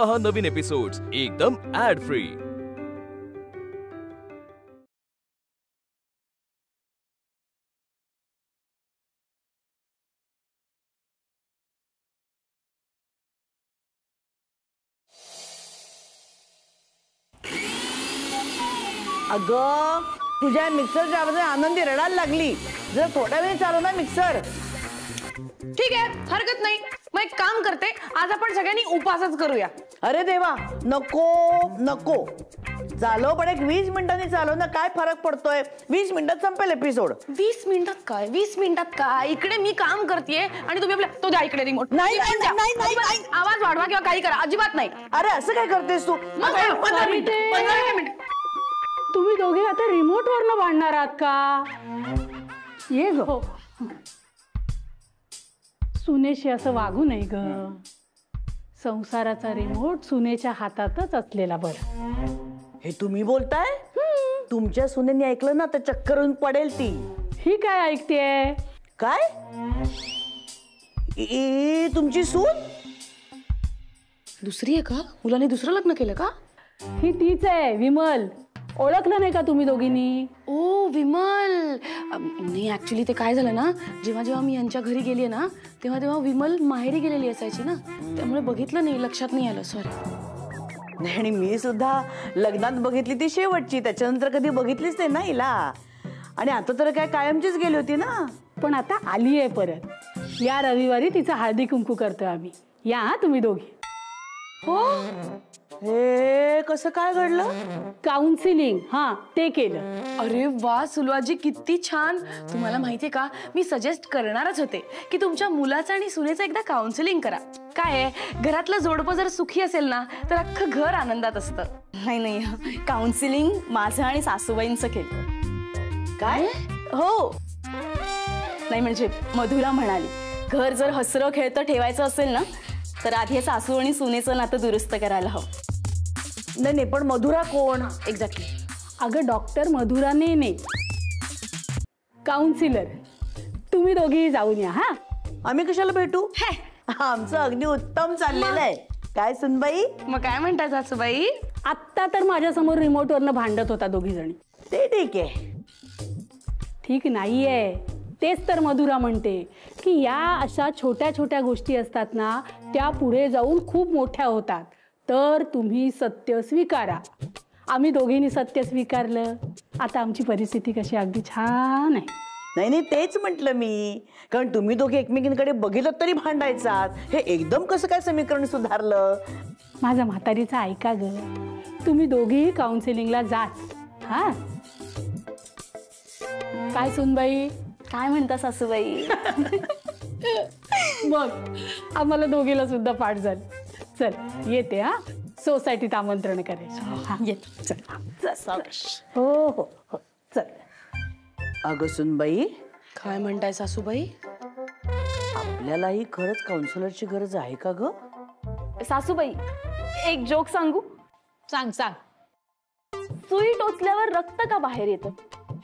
पहा नवीन एपिसोड्स एकदम add free. अगं तुझ्या मिक्सरच्या आवाजाने आनंदी रडायला लागली। जर थोड्या वेळ चालू ना मिक्सर। ठीक आहे, हरकत नाही। मग एक काम करते, आज आपण सगळ्यांनी उपवासच करूया। अरे देवा, नको नको, चालव पण एक 20 मिनिटांनी चालव ना, काय फरक पडतोय? 20 मिनिटात संपेल एपिसोड। 20 मिनिटात काय, 20 मिनिटात काय? इकडे मी काम करतेय आणि तुम्ही आपल्या तो द्या इकडे रिमोट। नाही नाही नाही, आवाज वाढवा किंवा काही करा, अजिबात नाही। अरे असं काय करतेस तू? 15 मिनिट। तुम्ही दोघे आता रिमोट वरनं भांडणार आहात का? ये गो, सुनेशी असं वागू नये ग। संसाराचा रिमोट सुनेच्या हातातच असलेला बरं। हे तुम्ही बोलताय? तुमच्या सुनेने ऐकलं ना तर चक्करून पडेल ती। ही काय ऐकतेय? काय? तुमची सून दुसरी आहे का? मुलाने दुसरं लग्न केलं का? ही तीच आहे, विमल। ओळखलं नाही का तुम्ही दोघींनी? ओ विमल, नाही ऍक्च्युली ते काय झालं ना, जेव्हा जेव्हा मी यांच्या घरी गेली ना तेव्हा तेव्हा विमल माहेरी गेलेली असायची ना, त्यामुळे बघितलं नाही, लक्षात नाही आलं, सॉरी। नाही, आणि मी सुद्धा लग्नात बघितली ती शेवटची, त्याच्यानंतर कधी बघितलीच नाही ना हिला। आणि आता तर काय कायमचीच गेली होती ना, पण आता आली आहे परत। या रविवारी तिचा हळदी कुंकू करतोय आम्ही, या तुम्ही दोघी। हो, हे कसं काय घडलं? काउन्सिलिंग, हा ते केलं। अरे वा सुलवाजी, किती छान। तुम्हाला माहितीये का, मी सजेस्ट करणारच होते की तुमच्या मुलाचं आणि सुनेचं एकदा काउन्सिलिंग करा। काय आहे, घरातलं जोडपं जर सुखी असेल ना तर अख्खं घर आनंदात असतं। नाही नाही, काउन्सिलिंग माझं आणि सासूबाईंचं केलं। काय? हो, नाही म्हणजे मधुरा म्हणाली, घर जर हसरं खेळतं ठेवायचं असेल ना तर आधी सासू आणि सुनेचं नातं दुरुस्त करायला हवं। नाही नाही, पण मधुरा कोण? एक्झॅक्टली। अगं डॉक्टर मधुरा नेने, काउन्सिलर। तुम्ही दोघी जाऊन या। हा, आम्ही कशाला भेटू? आमचं अगदी उत्तम चाललेलं आहे। काय सुनबाई? मग काय म्हणता सासूबाई? आत्ता तर माझ्या समोर रिमोट वरनं भांडत होता दोघी जणी। ते ठीक आहे। ठीक नाहीये, तेच तर मधुरा म्हणते की या अशा छोट्या छोट्या गोष्टी असतात ना, त्या पुढे जाऊन खूप मोठ्या होतात। तर तुम्ही सत्य स्वीकारा। आम्ही दोघींनी सत्य स्वीकारलं, आता आमची परिस्थिती कशी अगदी छान आहे। नाही नाही, तेच म्हटलं मी, कारण तुम्ही दोघे एकमेकींकडे बघितलं तरी भांडायचात, हे एकदम कसं काय समीकरण सुधारलं? माझ्या म्हातारीचं ऐका ग, तुम्ही दोघीही काउन्सिलिंगला जात। हा, काय सुनबाई? काय म्हणता सासूबाई? बघ, आम्हाला दोघीला सुद्धा पाठ झालं। चल येते, हा, सोसायटीत आमंत्रण करायचं। हा येते, चल। हो हो हो, चल। अगं सुनबाई, काय म्हणताय सासूबाई? आपल्यालाही खरंच काउन्सिलरची गरज आहे का ग? सासूबाई, एक जोक सांगू? सांग सांग। सुई टोचल्यावर रक्त का बाहेर येतं?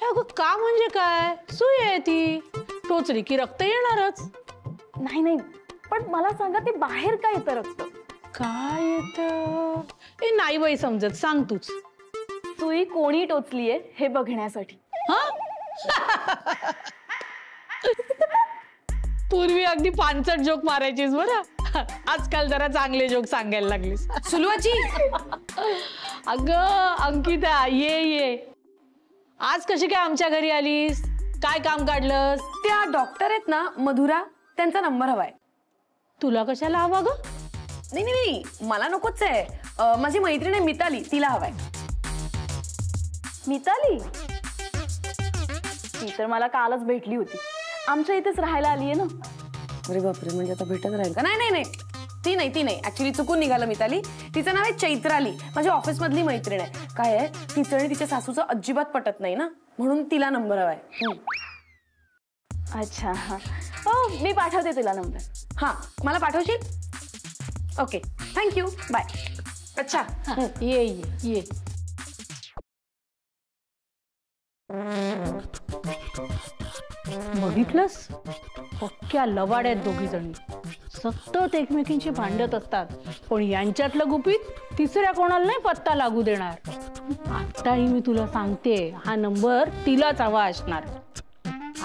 अगं का म्हणजे काय? सुई आहे ती, टोचली की रक्त येणारच। नाही नाही, पण मला सांगा, ते बाहेर का येतं रक्त? काय येतं? ए नाही बाई समजत, सांग तूच। सुई कोणी टोचलीये हे बघण्यासाठी। पूर्वी अगदी पानसट जोक मारायचीस बरं, आजकाल जरा चांगले जोक सांगायला लागलीस। सुलवाजी, अगं अंकिता, ये ये। आज कशी काय आमच्या घरी आलीस? काय काम काढलंस? त्या डॉक्टर आहेत ना मधुरा, त्यांचा नंबर हवाय। तुला कशाला हवा ग? नाही नाही नाही, मला नकोच आहे, माझी मैत्रीण आहे मिताली, तिला हवाय। मिताली? ती तर मला कालच भेटली होती, आमच्या इथेच राहायला आलीये ना। अरे बापरे, म्हणजे आता भेटत राहील का? नाही नाही नाही, ती नाही ऍक्च्युली चुकून निघालं मिताली। तिचं नाव आहे चैत्राली, माझ्या ऑफिस मधली मैत्रीण आहे। काय आहे, तिचं आणि तिच्या सासूचं अजिबात पटत नाही ना, म्हणून तिला नंबर हवाय। अच्छा, हा, हो मी पाठवते तुला नंबर। हा, मला पाठवशील? Okay, thank you, bye. अच्छा, ये ये ये। बघितलंस, पक्क्या लवाड्यात दोघी जणी, सतत एकमेकींशी भांडत असतात। पण यांच्यातलं गुपित तिसऱ्या कोणाला नाही पत्ता लागू देणार. आत्ताही मी तुला सांगते, हा नंबर तिलाच हवा असणार.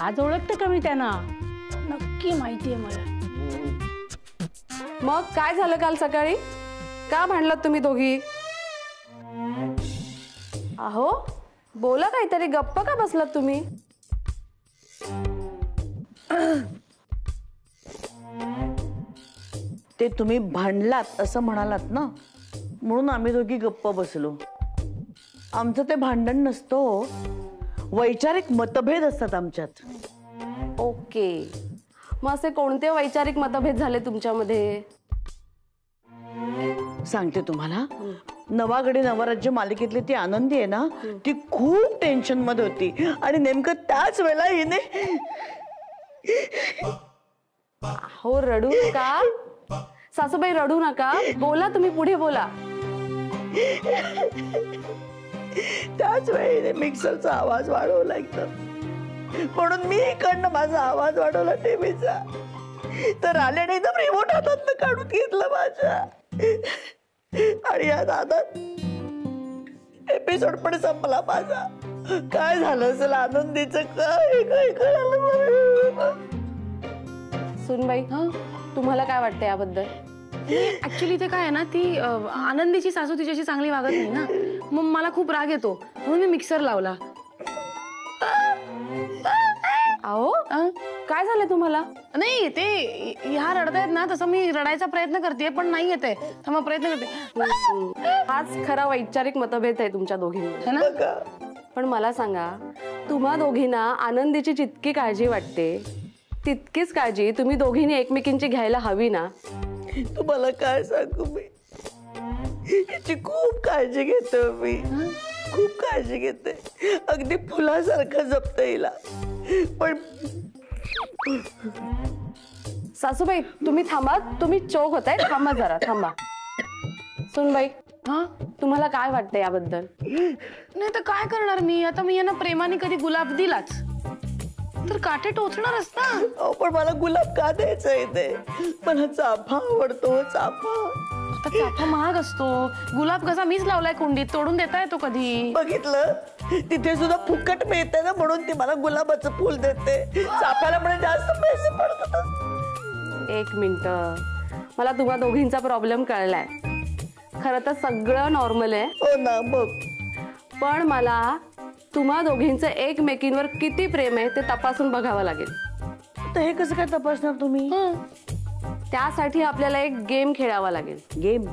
आज ओळखते का मी त्यांना, नक्की माहितीये मला. मग काय झालं काल सकाळी? का भांडलात तुम्ही दोघी? अहो बोला काहीतरी, गप्प का बसलात तुम्ही? ते तुम्ही भांडलात असं म्हणालात ना, म्हणून आम्ही दोघी गप्प बसलो. आमचं ते भांडण नसतो, वैचारिक मतभेद असतात आमच्यात. ओके, मग असे कोणते वैचारिक मतभेद झाले तुमच्यामध्ये? सांगते तुम्हाला. नवागडी नवराज्य मालिकेतली ती आनंदी आहे ना, ती खूप टेन्शन मध्ये होती आणि नेमकं त्याच वेळेला हिने. हो रडू नका सासूबाई, रडू नका, बोला तुम्ही, पुढे बोला. त्याच वेळी मिक्सरचा आवाज वाढवला एकदम, म्हणून मी इकडनं माझा आवाज वाढवला टीव्हीचा. तर आल्याने एकदम रिमोट हातात काढून घेतलं माझ्या. आणि या दादात एपिसोड पण संपला माझा. काय झालं असेल आनंदीचं, काय काय कळालं. सुनबाई, तुम्हाला काय वाटतं याबद्दल? ऍक्च्युली ते काय आहे ना, ती आनंदीची सासू तिच्याशी चांगली वागत नाही ना, मग मला खूप राग येतो, म्हणून मी मिक्सर लावला. अहो काय झालं तुम्हाला? नाही ते ह्या रडतायत ना, तसं मी रडायचा प्रयत्न करते पण नाही येते, मग प्रयत्न करते. हाच खरा वैचारिक मतभेद आहे तुमच्या दोघींमध्ये, है ना? पण मला सांगा, तुम्हा दोघींना आनंदीची जितकी काळजी वाटते तितकीच काळजी तुम्ही दोघींनी एकमेकींची घ्यायला हवी ना. तुम्हाला काय सांगू मी, हिची खूप काळजी घेते मी, खूप काळजी घेते. अगदी फुलासारखं जपते हिला. पण सासूबाई तुम्ही थांबा, तुम्ही चोक होताय, थांबा जरा, थांबा. सुनबाई, तुम्हाला काय वाटतं याबद्दल? नाही तर काय करणार मी आता, मी यांना प्रेमाने कधी गुलाब दिलाच तर काटे टोचणारच ना. पण मला गुलाब का द्यायचा इथे, मला चाफा आवडतो. चाफा आता चाफा महाग असतो, गुलाब कसा मीच लावलाय कुंडीत, तोडून देता येतो कधी? बघितलं, तिथे सुद्धा फुकट मिळते ना, म्हणून ती मला गुलाबाचं फुल देते. चाफ्याला म्हणजे जास्त पैसे पडतात. एक मिनिट, मला तुम्हा दोघींचा प्रॉब्लेम कळलाय. खरं तर सगळं नॉर्मल आहे. हो ना, बघ. पण मला तुम्हा दोघींचं एकमेकींवर किती प्रेम आहे ते तपासून बघावं लागेल. तर हे कसं काय तपासणार तुम्ही? त्यासाठी आपल्याला एक गेम खेळावा लागेल. गेम?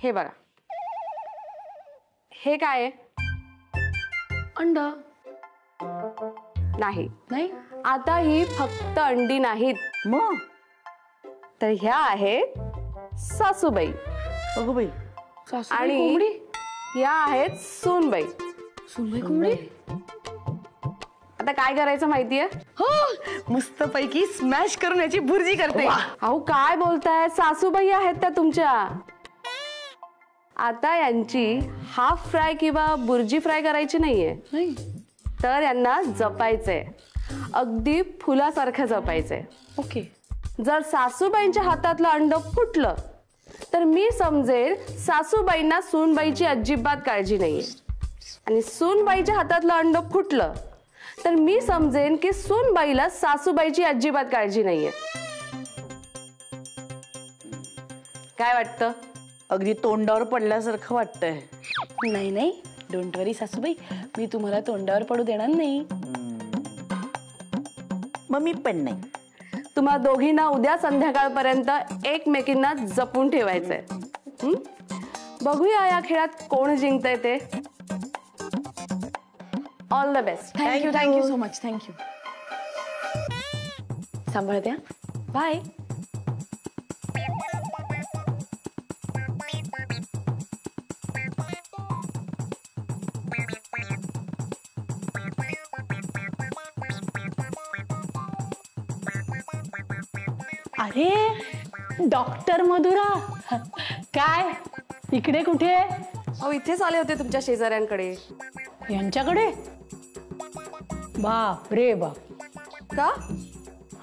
हे बघा, हे काय आहे? अंड? नाही नाही, आता ही फक्त अंडी नाहीत, मग तर ह्या आहेत सासूबाई. अगो बाई, आणि या आहेत सूनबाई. सूनबाई कोंबडी? आता काय करायचं माहितीये? हो, मस्त पैकी स्मॅश करून याची भुर्जी करते. अहो काय बोलताय, सासूबाई आहेत त्या तुमच्या. आता यांची हाफ फ्राय किंवा बुर्जी फ्राय करायची नाहीये, तर यांना जपायचंय, अगदी फुलासारखं जपायचंय. ओके. जर सासूबाईंच्या हातातलं अंड फुटलं तर मी समजेल सासूबाईंना सूनबाईची अजिबात काळजी नाहीये, आणि सूनबाईच्या हातातलं अंड फुटलं तर मी समजेन की सूनबाईला सासूबाईची अजिबात काळजी नाहीये. काय वाटतं? अगदी तोंडावर पडल्यासारखं वाटतंय. नाही नाही, डोंट वरी सासूबाई, मी तुम्हाला तोंडावर पडू देणार नाही. मग मी पण नाही. तुम्हा दोघींना उद्या संध्याकाळपर्यंत एकमेकींना जपून ठेवायचंय. बघूया या खेळात कोण जिंकतंय ते. All the best. Thank you so much. Thank you. सांभाळत्या, बाय. अरे डॉक्टर मधुरा, काय इकडे कुठे? अहो इथेच आले होते तुमच्या शेजाऱ्यांकडे. यांच्याकडे? बाप रे बाप. का?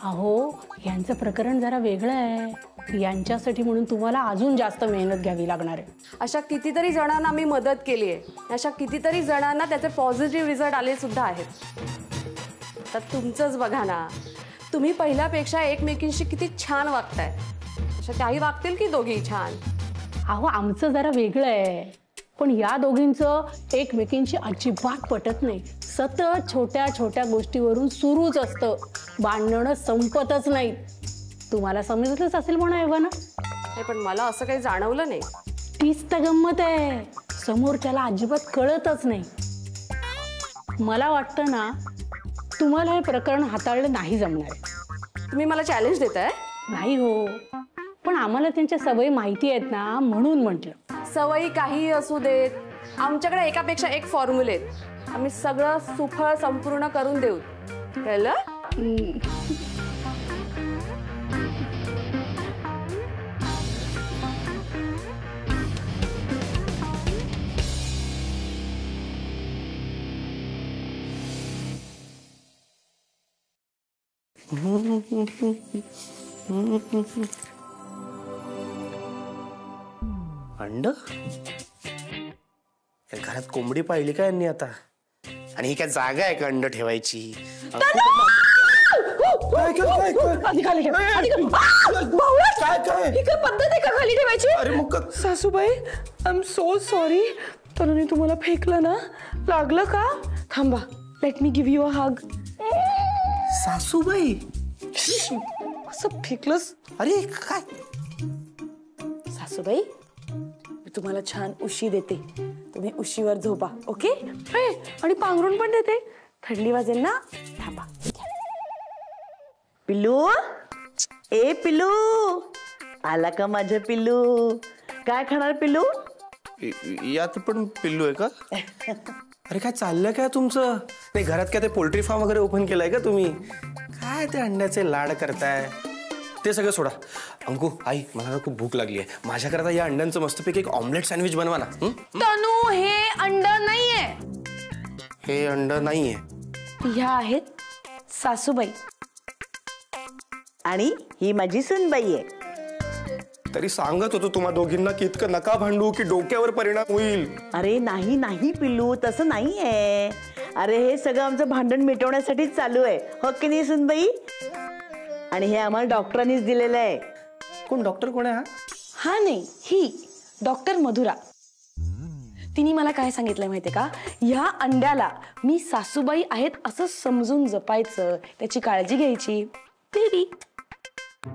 अहो यांचं प्रकरण जरा वेगळं आहे. यांच्यासाठी म्हणून तुम्हाला अजून जास्त मेहनत घ्यावी लागणार आहे. अशा कितीतरी जणांना मी मदत केली आहे. अशा कितीतरी जणांना त्याचे पॉझिटिव्ह रिझल्ट आले सुद्धा आहेत. तर तुमचंच बघा ना, तुम्ही पहिल्यापेक्षा एकमेकींशी किती छान वागताय. अशा त्याही वागतील की दोघी छान. अहो आमचं जरा वेगळं आहे, पण या दोघींचं एकमेकींशी अजिबात पटत नाही. सतत छोट्या छोट्या गोष्टीवरून सुरूच असतं, भांडणं संपतच नाहीत. तुम्हाला समजलंच असेल म्हणा एव्हा ना. हे पण मला असं काही जाणवलं नाही. तीच तर गंमत आहे, समोरच्याला अजिबात कळतच नाही. मला वाटतं ना तुम्हाला हे प्रकरण हाताळलं नाही जमणार आहे. तुम्ही मला चॅलेंज देताय? नाही हो, पण आम्हाला त्यांच्या सवयी माहिती आहेत ना, म्हणून म्हटलं. सवयी काही असू देत, आमच्याकडे एकापेक्षा एक फॉर्म्युले आहेत. आम्ही सगळं सुफळ संपूर्ण करून देऊ. कळलं? अंड घरात कोंबडी पाहिली का यांनी आता? आणि ही काय जागा आहे का अंड ठेवायची? खाली ठेवायची? अरे मग सासूबाई, आय एम सो सॉरी. तनुनी तुम्हाला फेकलं ना, लागलं का? थांबा, let me give you a hug. सासूबाई असं फेकलंस? अरे काय? सासूबाई, मी तुम्हाला छान उशी देते. तुम्ही उशीवर झोपा. ओके? आणि पांघरून पण देते. थंडी वाजेल ना. थांबा. पिल्लू, ए पिल्लू, आला का माझं पिल्लू? काय खाणार पिल्लू? यात पण पिल्लू आहे का? अरे काय चाललंय काय तुमचं? नाही घरात काय ते पोल्ट्री फार्म वगैरे ओपन केलाय का तुम्ही? काय ते अंड्याचे लाड करताय? ते सगळं सोडा. अंकू, आई, मला खूप भूक लागली आहे. माझ्याकरता या अंड्यांचं मस्तपैकी एक ऑमलेट सँडविच बनवा ना. तनू, हे अंड नाहीये. हे अंड नाहीये. ह्या आहेत सासूबाई आणि ही माझी सुनबाई आहे. तरी सांगत होतो तुम्हा दोघींना की इतकं नका भांडू की डोक्यावर परिणाम होईल. अरे नाही नाही पिल्लू, तसं नाहीये. अरे हे सगळं आमचं भांडण मिटवण्यासाठीच चालू आहे, हो की नाही सुनबाई? आणि हे आम्हाला डॉक्टरांनीच दिलेलं आहे. कोण डॉक्टर कोण आहे हा? हा नाही, ही डॉक्टर मधुरा. तिने मला काय सांगितलंय माहितीये का? या अंड्याला मी सासूबाई आहेत असं समजून जपायचं, त्याची काळजी घ्यायची. बेबी.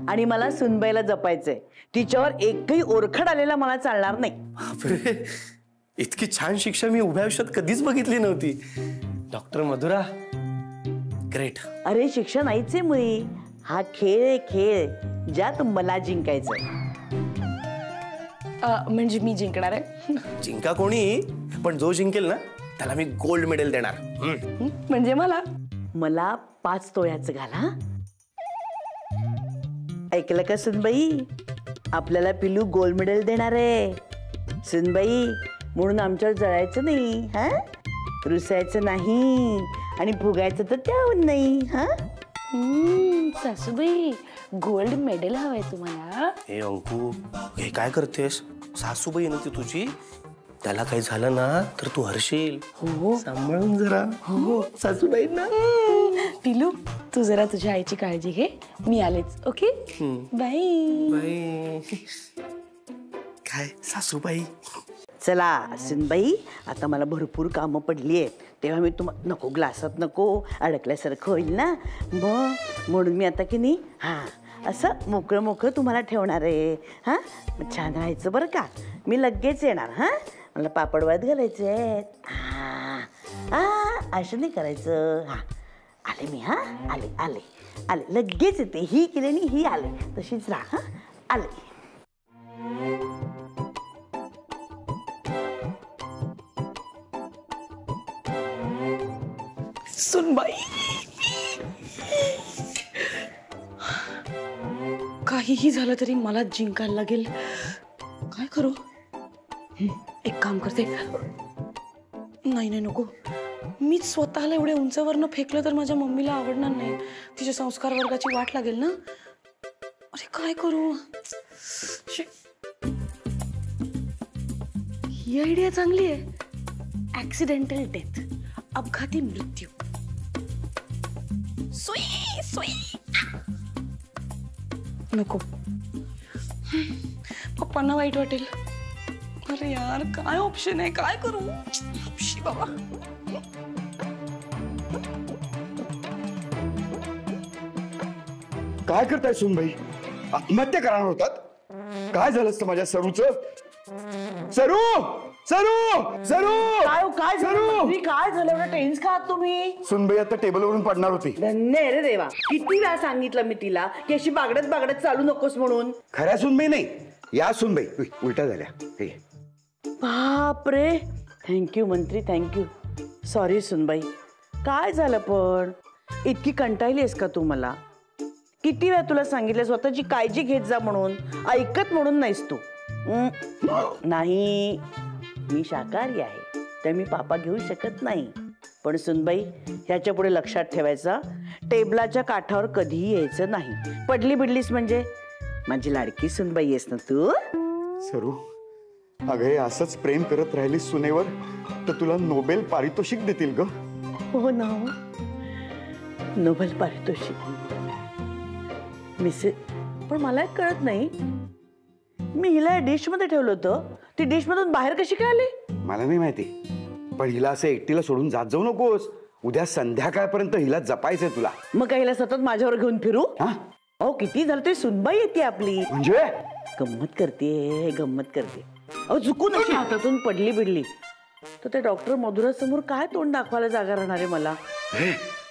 आणि मला सुनबाईला जपायचंय. तिच्यावर एकही ओरखड आलेला मला चालणार नाही. बापरे, इतकी छान शिक्षा मी उभ्या आयुष्यात कधीच बघितली नव्हती. Doctor Madhura, great. अरे शिक्षा नाहीच आहे मुली, हा खेळ आहे, खेळ ज्यात मला जिंकायचंय. म्हणजे मी जिंकणार आहे. जिंका कोणी, पण जो जिंकेल ना त्याला मी गोल्ड मेडल देणार. म्हणजे मला 5 तोळ्याचं घाला. ऐकलं का सुनबाई? आपल्याला पिल्लू गोल्ड मेडल देणार आहे. सुनबाई, म्हणून आमच्यावर जळायचं नाही, हा? रुसायचं नाही आणि फुगायचं तर त्याहून नाही. हा सासूबाई, गोल्ड मेडल हवंय तुम्हाला? हे अंकू, हे काय करतेस? सासूबाई ना ती तुझी, त्याला काही झालं ना तर तू हरशील. हो, सांभाळून जरा. हो सासूबाई ना. पिलू, तू जरा तुझ्या आईची काळजी घे. मी आलेच. ओके, बाय बाई. काय सासूबाई? चला सुनबाई, आता मला भरपूर कामं पडली आहेत, तेव्हा मी तुम्हाला नको, ग्लासात नको, अडकल्यासारखं होईल ना. मग म्हणून मी आता की नाही, हां असं मोकळं मोकळं तुम्हाला ठेवणार आहे. हां, छान राहायचं बरं का. मी लगेच येणार. हां, मला पापड वाद घालायचे आहेत. हां हां, असं नाही करायचं. हां, आले मी. हां, आले आले आले, लगेच येते. ही केली आणि ही आले, तशीच राहा. हां, आले. सुनबाई, काहीही झालं तरी मला जिंकायला लागेल. काय करू? एक काम करते. नाही नाही नको, मीच स्वतःला एवढे उंचावरनं फेकलं तर माझ्या मम्मीला आवडणार नाही. तिच्या संस्कार वर्गाची वाट लागेल ना. अरे काय करू? ही आयडिया चांगली आहे. ऍक्सिडेंटल डेथ, अपघाती मृत्यू. सुई सुई नको, पप्पांना वाईट वाटेल. अरे यार काय ऑप्शन आहे, काय करू? शी बाबा. काय करताय सुनबाई? आत्महत्या करणार होतात? काय झालं असतं माझ्या सरूचं? सरू सरू सरू काय झालं? काय झालं? एवढं टेन्स का आहात तुम्ही? सुनबाई आता टेबलवरून पडणार होती. धन्य रे देवा, किती वेळा सांगितलं मी तिला की अशी बागडत बागडत चालू नकोस म्हणून. खऱ्या सुनबाई नाही, या सुनबाई उलट्या झाल्या. बापरे, थँक्यू मंत्री, थँक्यू. सॉरी सुनबाई. काय झालं पण? इतकी कंटाळलीस का तू मला? किती वेळा तुला सांगितलं स्वतःची काळजी घेत जा म्हणून, ऐकत म्हणून नाहीस तू. नाही, मी शाकाहारी आहे तर मी पापा घेऊ शकत नाही. पण सुनबाई, ह्याच्या पुढे लक्षात ठेवायचं, टेबलाच्या काठावर कधीही यायचं नाही. पडली बिडलीस म्हणजे माझी लाडकी सुनबाई आहेस ना तू. सरू, अगं असंच प्रेम करत राहिलीस सुनेवर तर तुला नोबेल पारितोषिक देतील ग. हो ना, नोबेल पारितोषिक. मिसेस, पण मला एक कळत नाही, मी हिला डिश मध्ये ठेवलं होतं, ती डिश मधून बाहेर कशी काय आली? मला नाही माहिती, पण हिला असं एकटीला सोडून जात जाऊ नकोस. उद्या संध्याकाळपर्यंत हिला जपायचंय तुला. मग काय हिला सतत माझ्यावर घेऊन फिरू? अहो किती झालं तरी सुनबाई येते आपली. म्हणजे गंमत करते, गंमत करते. अहो चुकून अशी हातातून पडली बिडली तर त्या डॉक्टर मधुरा समोर काय तोंड दाखवायला जागा राहणार आहे मला?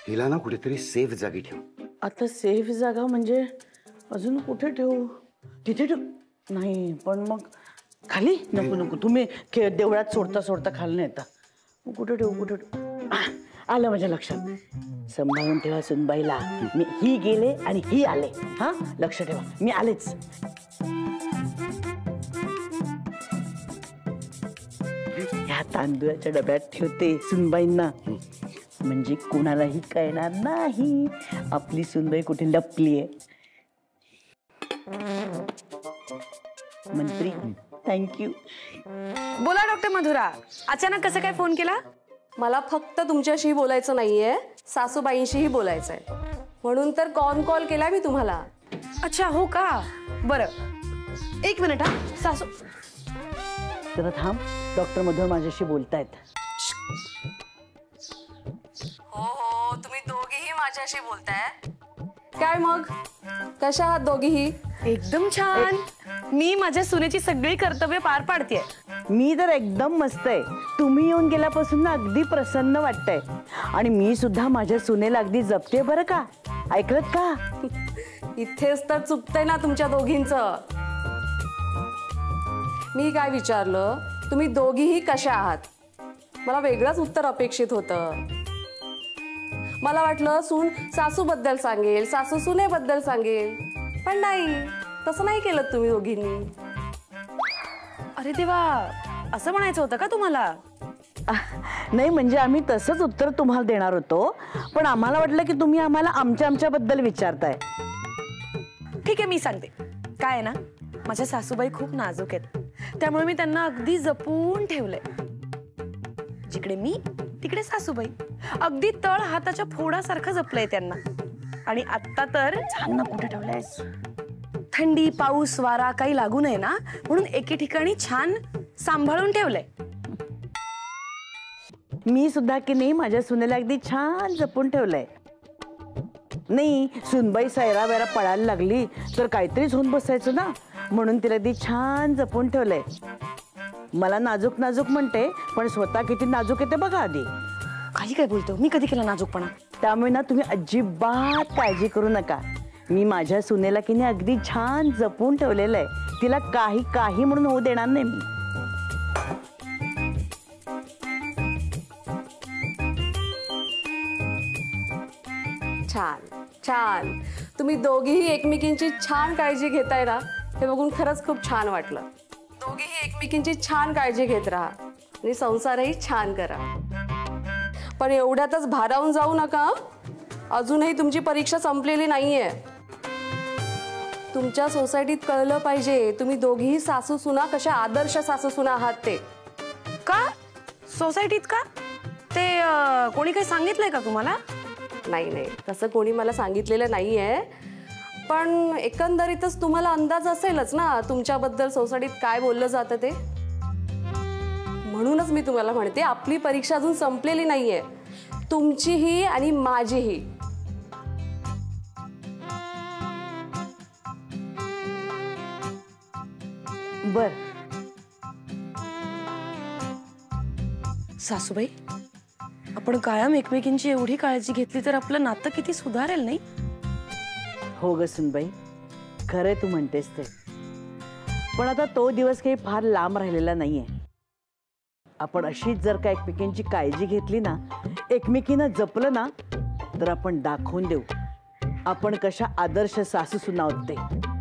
हिला ना कुठेतरी सेफ जागी ठेव. आता सेफ जागा म्हणजे अजून कुठे ठेवू? तिथे ठेव. नाही पण मग खाली नको नको, तुम्ही देवळात सोडता सोडता खाली नाही येता. कुठे ठेवू, कुठे ठेवू? आलं माझ्या लक्षात. सांभाळून ठेवा सुनबाईला. मी ही गेले आणि ही आले. हा, लक्ष ठेवा, मी आलेच. ह्या तांदूळाच्या डब्यात ठेवते सुनबाईंना, म्हणजे कोणालाही कळणार नाही आपली सुनबाई कुठे लपलीये. मंत्री, थँक्यू. बोला डॉक्टर मधुरा, अचानक कसं काय फोन केला? मला फक्त तुमच्याशी बोलायचं नाहीये, सासूबाईंशीही बोलायचंय, म्हणून तर कॉल केला मी तुम्हाला. अच्छा, हो का? बरं, एक मिनिट. हा सासू, जरा थांब, डॉक्टर मधुर माझ्याशी बोलतायत. हो, तुम्ही दोघीही माझ्याशी बोलताय. काय मग, कशा आहात दोघीही? एकदम छान. मी माझ्या सुनेची सगळी कर्तव्य पार पाडतेय. मी तर एकदम मस्त आहे. तुम्ही येऊन गेल्यापासून ना अगदी प्रसन्न वाटतंय. आणि मी सुद्धा माझ्या सुनेला अगदी जपते बरं का. ऐकलत का? इथेच तर चुकतंय ना तुमच्या दोघींचं. मी काय विचारलं, तुम्ही दोघीही कशा आहात? मला वेगळंच उत्तर अपेक्षित होतं. मला वाटलं सून सासूबद्दल सांगेल, सासू सुनेबद्दल सांगेल, पण नाही, तसं नाही केलं तुम्ही दोघींनी. अरे देवा, असं म्हणायचं होतं का तुम्हाला? नाही म्हणजे आम्ही तसंच उत्तर तुम्हाला देणार होतो, पण आम्हाला वाटलं की तुम्ही आम्हाला आमच्याबद्दल विचारताय. ठीक आहे, मी सांगते. काय आहे ना, माझ्या सासूबाई खूप नाजूक आहेत, त्यामुळे मी त्यांना अगदी जपून ठेवलंय. जिकडे मी तिकडे सासूबाई. अगदी तळ हाताच्या फोडासारखं जपलंय त्यांना. आणि आत्ता तर सांग ना कुठे ठेवलंयस? थंडी, पाऊस, वारा काही लागू नये ना म्हणून एके ठिकाणी छान सांभाळून ठेवलंय. मी सुद्धा की नाही माझ्या सुनेला अगदी छान जपून ठेवलंय. नाही, सुनबाई सैरा वैरा पळायला लागली तर काहीतरीच होऊन बसायचं ना, म्हणून तिला अगदी छान जपून ठेवलंय. मला नाजूक नाजूक म्हणते, पण स्वतः किती नाजूक येते बघा आधी. काही काय बोलतो? मी कधी केला नाजूकपणा? त्यामुळे ना तुम्ही अजिबात काळजी करू नका. मी माझ्या सुनेला की नाही अगदी छान जपून ठेवलेलं आहे. तिला काही म्हणून होऊ देणार नाही मी. छान छान, तुम्ही दोघीही एकमेकींची छान काळजी घेताय ना, हे बघून खरंच खूप छान वाटलं. दोघीही एकमेकींची छान काळजी घेत राहा आणि संसारही छान करा. पण एवढ्यातच भारावून जाऊ नका, अजूनही तुमची परीक्षा संपलेली नाहीये. तुमच्या सोसायटीत कळलं पाहिजे तुम्ही दोघीही सासू सुना कशा आदर्श सासू सुना आहात ते. का सोसायटीत का ते कोणी काही सांगितलंय का तुम्हाला? नाही नाही, तसं कोणी मला सांगितलेलं नाही आहे, पण एकंदरीतच तुम्हाला अंदाज असेलच ना तुमच्याबद्दल सोसायटीत काय बोललं जातं ते. म्हणूनच मी तुम्हाला म्हणते आपली परीक्षा अजून संपलेली नाहीये, तुमचीही आणि माझीही. बर सासूबाई, आपण कायम एकमेकींची एवढी काळजी घेतली तर आपलं नातं किती सुधारेल नाही? हो ग सुनबाई, खरंय तू म्हणतेस ते, पण आता तो दिवस काही फार लांब राहिलेला नाहीये. आपण अशीच जर का एकमेकींची काळजी घेतली ना, एकमेकींना जपलं ना, तर आपण दाखवून देऊ आपण कशा आदर्श सासू सुना आहोत ते.